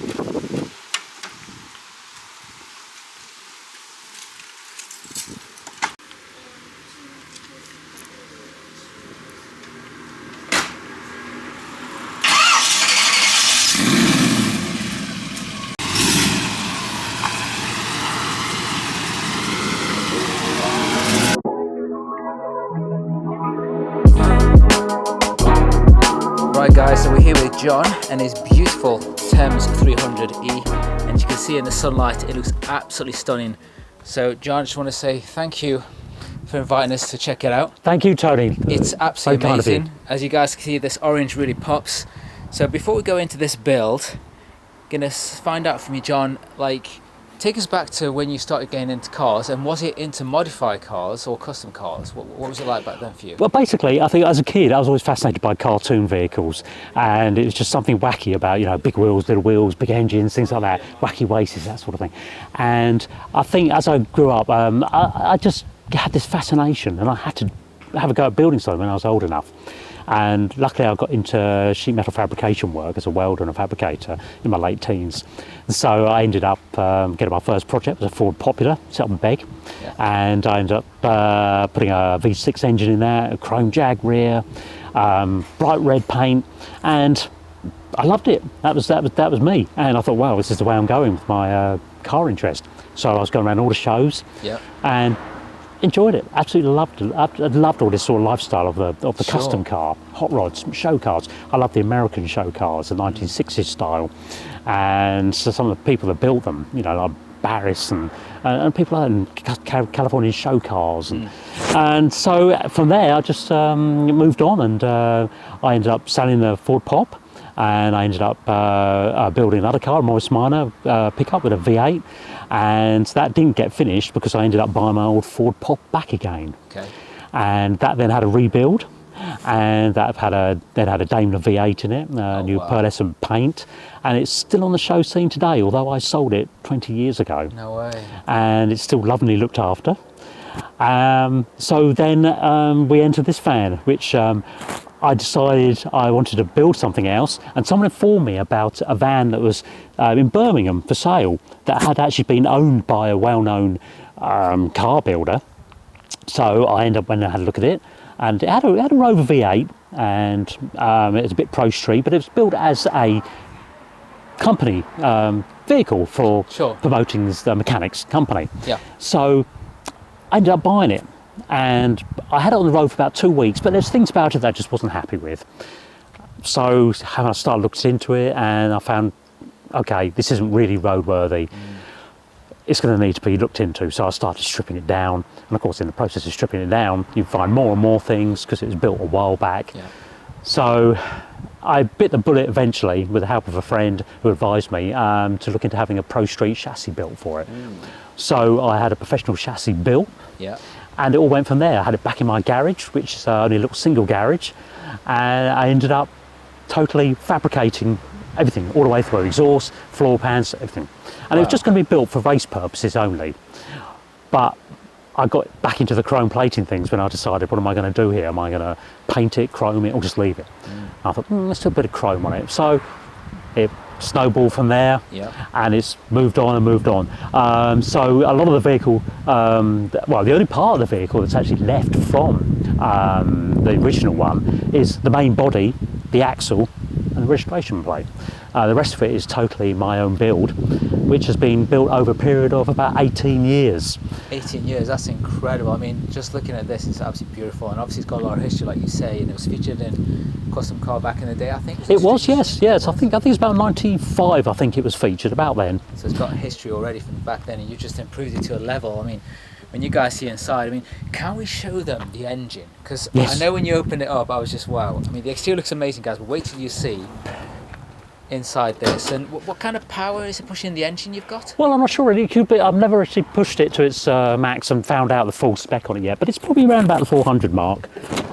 Right guys, so we're here with Jon and his beautiful Thames 300e, and you can see in the sunlight it looks absolutely stunning. So Jon, I just want to say thank you for inviting us to check it out. Thank you, Tony. It's absolutely amazing. As you guys can see, this orange really pops. So before we go into this build, I'm gonna find out from you, Jon, like, take us back to when you started getting into cars, and was it into modified cars or custom cars? What was it like back then for you? Well, basically, I think as a kid, I was always fascinated by cartoon vehicles, and it was just something wacky about, you know, big wheels, little wheels, big engines, things like that, wacky races, that sort of thing. And I think as I grew up, I just had this fascination, and I had to have a go at building something when I was old enough. And luckily I got into sheet metal fabrication work as a welder and a fabricator in my late teens. And so I ended up getting my first project, was a Ford Popular, set up in Begg. Yeah. And I ended up putting a V6 engine in there, a chrome jag rear, bright red paint, and I loved it. That was me. And I thought, wow, this is the way I'm going with my car interest. So I was going around all the shows. Yeah. And enjoyed it, absolutely loved it. I loved all this sort of lifestyle of the custom car, hot rods, show cars. I love the American show cars, the 1960s style, and so some of the people that built them, you know, like Barris and people like California show cars, and so from there I just moved on, and I ended up selling the Ford Pop. And I ended up building another car, a Morris Minor pickup with a V8, and that didn't get finished because I ended up buying my old Ford Pop back again. Okay. And that then had a rebuild, and that had a Daimler V8 in it, new pearlescent paint, and it's still on the show scene today, although I sold it 20 years ago. No way. And it's still lovingly looked after. So then we entered this van, which I decided I wanted to build something else, and someone informed me about a van that was in Birmingham for sale that had actually been owned by a well-known car builder. So I ended up when I had a look at it, and it had a Rover V8, and it was a bit pro street, but it was built as a company vehicle for promoting the mechanics company. Yeah. So I ended up buying it. And I had it on the road for about 2 weeks, but there's things about it that I just wasn't happy with. So I started looking into it, and I found, okay, this isn't really roadworthy. It's going to need to be looked into. So I started stripping it down, and of course in the process of stripping it down, you find more and more things because it was built a while back. Yeah. So I bit the bullet eventually with the help of a friend who advised me to look into having a Pro Street chassis built for it. So I had a professional chassis built. Yeah. And it all went from there. I had it back in my garage, which is only a little single garage, and I ended up totally fabricating everything all the way through, exhaust, floor pans, everything. And it was just going to be built for race purposes only. But I got back into the chrome plating things when I decided, what am I going to do here? Am I going to paint it, chrome it, or just leave it? I thought, let's do a bit of chrome on it. So it snowballed from there, and it's moved on and moved on. So a lot of the vehicle, well, the only part of the vehicle that's actually left from the original one is the main body, the axle, and the registration plate. The rest of it is totally my own build, which has been built over a period of about 18 years. 18 years, that's incredible. I mean, just looking at this, it's absolutely beautiful, and obviously it's got a lot of history, like you say, and it was featured in Custom Car back in the day, I think. It was, yes. I think it's about 95, I think it was featured, about then. So it's got history already from back then, and you just improved it to a level. I mean, when you guys see inside, I mean, can we show them the engine? Because I know when you opened it up, I was just, wow. I mean, the exterior looks amazing, guys, but wait till you see inside this. And what kind of power is it pushing the engine you've got? Well, I'm not sure really. It could be. I've never actually pushed it to its max and found out the full spec on it yet, but it's probably around about the 400 mark,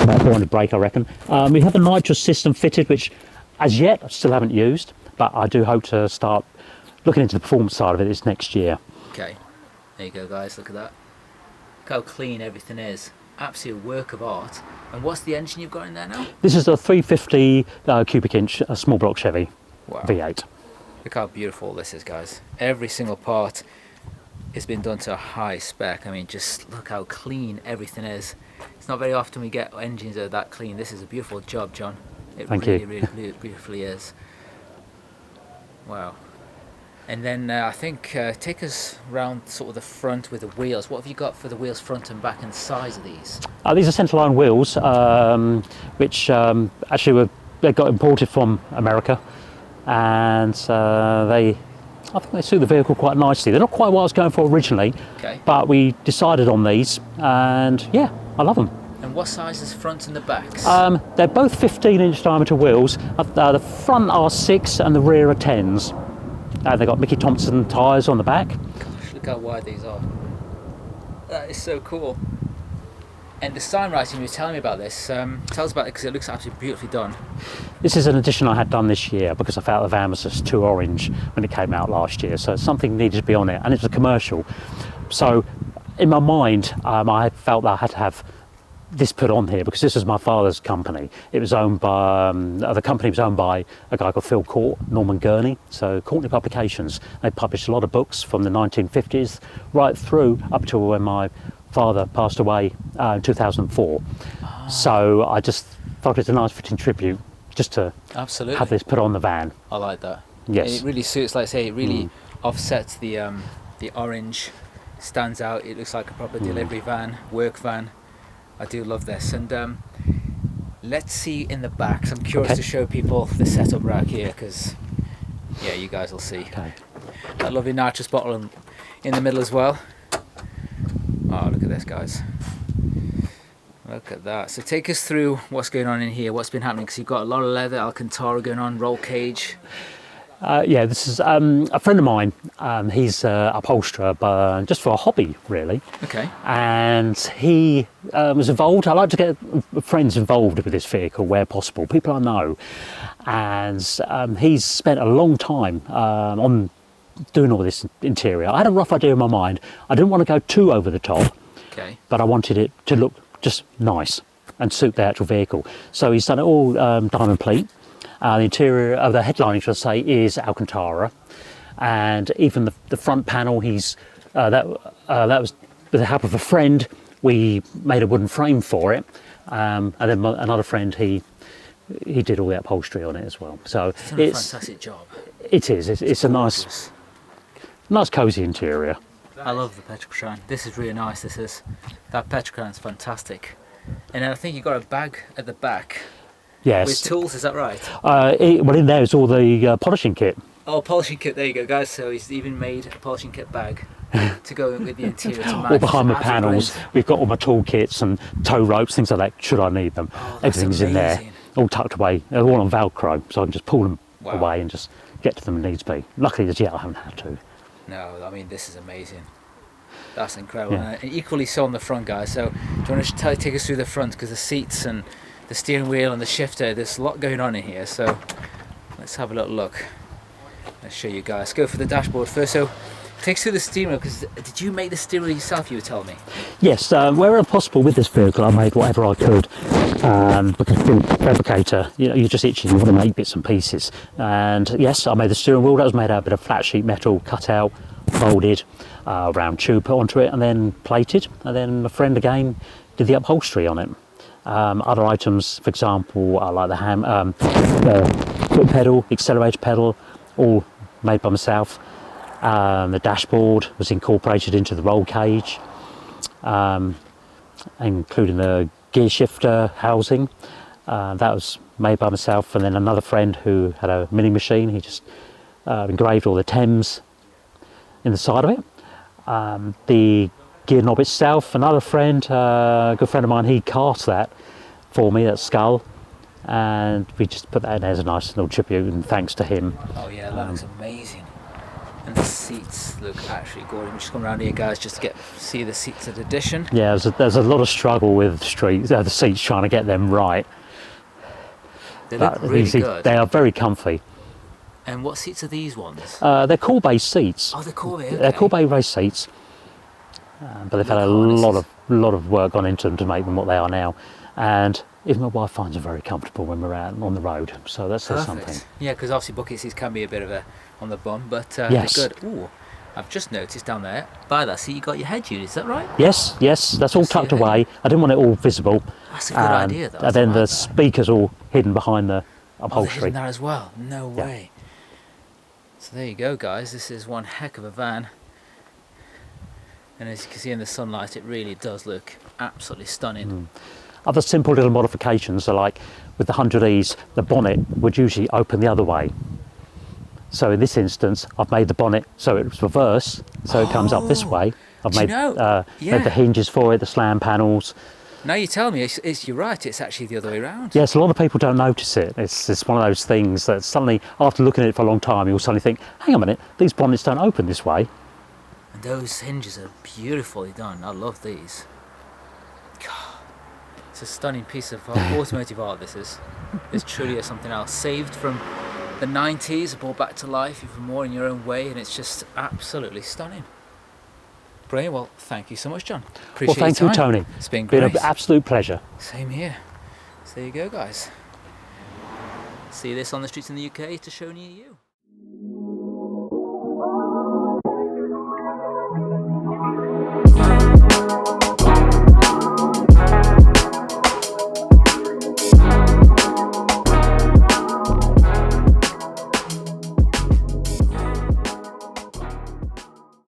about 400 brake, I reckon. We have a nitrous system fitted, which as yet I still haven't used, but I do hope to start looking into the performance side of it this next year. Okay, there you go, guys. Look at that. Look how clean everything is. Absolute work of art. And what's the engine you've got in there now? This is a 350 cubic inch small block Chevy V8. Look how beautiful this is, guys. Every single part has been done to a high spec. I mean, just look how clean everything is. It's not very often we get engines that are that clean. This is a beautiful job, John. It Thank really, you. really beautifully is. Wow. And then I think take us round sort of the front with the wheels. What have you got for the wheels front and back and size of these? These are centerline wheels, which actually they got imported from America, and I think they suit the vehicle quite nicely. They're not quite what I was going for originally, Okay. but we decided on these, and yeah, I love them. And what size is front and the backs? They're both 15-inch diameter wheels. The front are 6 and the rear are 10s. They've got Mickey Thompson tyres on the back. Gosh, look how wide these are. That is so cool. And the sign writing, you were telling me about this. Tell us about it, because it looks absolutely beautifully done. This is an addition I had done this year because I felt the van was just too orange when it came out last year. So something needed to be on it, and it's a commercial. So in my mind, I felt that I had to have this put on here because this was my father's company. It was owned by, the company was owned by a guy called Phil Court, Jon Guerney. So Courtney Publications, they published a lot of books from the 1950s right through up to when my father passed away in 2004. So I just thought it's a nice fitting tribute just to Absolutely. have this put on the van. I like that. Yes. And it really suits, like I say, it really offsets the orange, stands out. It looks like a proper delivery van, work van. I do love this. And let's see in the back. So I'm curious to show people the setup rack here, because yeah, you guys will see. Okay. That lovely nitrous bottle in the middle as well. Oh, look at this, guys. Look at that. So take us through what's going on in here, what's been happening, because you've got a lot of leather, Alcantara going on, roll cage. Yeah, this is a friend of mine. He's an upholsterer, but just for a hobby, really. Okay. And he was involved. I like to get friends involved with this vehicle where possible, people I know. And he's spent a long time on doing all this interior. I had a rough idea in my mind. I didn't want to go too over the top, Okay. but I wanted it to look just nice and suit the actual vehicle. So he's done it all diamond plate. The interior of the headlining, should I say, is Alcantara, and even the front panel, he's that was with the help of a friend. We made a wooden frame for it, and then another friend he did all the upholstery on it as well. So It's done a fantastic job. it is. It's a nice cosy interior. I love the Petrocran. This is really nice. That Petrocran's fantastic. And I think you've got a bag at the back. Yes. With tools, is that right? Well, in there is all the polishing kit. Oh, polishing kit, there you go, guys. So he's even made a polishing kit bag to go in with the interior to match. All behind the Absolutely panels, brilliant. we've got all my tool kits and tow ropes, things like that, should I need them. Oh, that's Everything's in there, amazing. all tucked away. They're all on Velcro, so I can just pull them Wow. away and just get to them if needs be. Luckily, as yet, I haven't had to. No, I mean, this is amazing. That's incredible. Yeah. And equally so on the front, guys. So do you want to take us through the front? Because the seats and the steering wheel and the shifter, there's a lot going on in here. So let's have a little look. Let's show you guys. Go for the dashboard first. So take us through the steering wheel, because did you make the steering wheel yourself, you were telling me? Yes, wherever possible with this vehicle, I made whatever I could. Because being a fabricator, you're just itching, you want to make bits and pieces. And yes, I made the steering wheel. That was made out of a bit of flat sheet metal, cut out, molded, round tube put onto it, and then plated. And then my friend again did the upholstery on it. Other items, for example, are like the foot pedal, accelerator pedal, all made by myself. The dashboard was incorporated into the roll cage, including the gear shifter housing. That was made by myself, and then another friend who had a milling machine, he just engraved all the Thames in the side of it. The gear knob itself, another friend, a good friend of mine, he cast that for me, that skull, and we just put that in there as a nice little tribute, and thanks to him. Oh yeah, that looks amazing. And the seats look actually gorgeous. We'll just come around here, guys, just to see the seats at addition. Yeah, there's a lot of struggle with the seats, trying to get them right. They look really good. They are very comfy. And what seats are these ones? They're Courbet seats. Oh, they're Courbet. Okay. They're Courbet race seats, but they've had a lot of work gone into them to make them what they are now. And even my wife finds them very comfortable when we're out on the road. So that says something. Perfect. Yeah, because obviously bucket seats can be a bit of a on the bum, but Yes. they're good. Ooh, I've just noticed down there by that seat you got your head unit. Is that right? Yes, yes, that's all Just tucked your head. away. I didn't want it all visible. That's a good idea, though. And then I the like that. speakers all hidden behind the Oh, they're upholstery. hidden there as well. No Yeah. way. So there you go, guys. This is one heck of a van. And as you can see in the sunlight, it really does look absolutely stunning. Other simple little modifications are like with the 100Es, the bonnet would usually open the other way. So in this instance, I've made the bonnet so it's reverse, so it comes up this way. I've Do you made, know? made the hinges for it, the slam panels. Now you tell me, you're right. It's actually the other way around. Yes, a lot of people don't notice it. It's one of those things that suddenly, after looking at it for a long time, you'll suddenly think, hang on a minute, these bonnets don't open this way. And those hinges are beautifully done. I love these. God, it's a stunning piece of automotive art, this is. This truly is something else. Saved from the 90s, brought back to life even more in your own way, and it's just absolutely stunning. Brilliant. Well, thank you so much, John. Appreciate Well, thank your you, time. Tony. It's been Been great. an absolute pleasure. Same here. So there you go, guys. See this on the streets in the UK to show near you.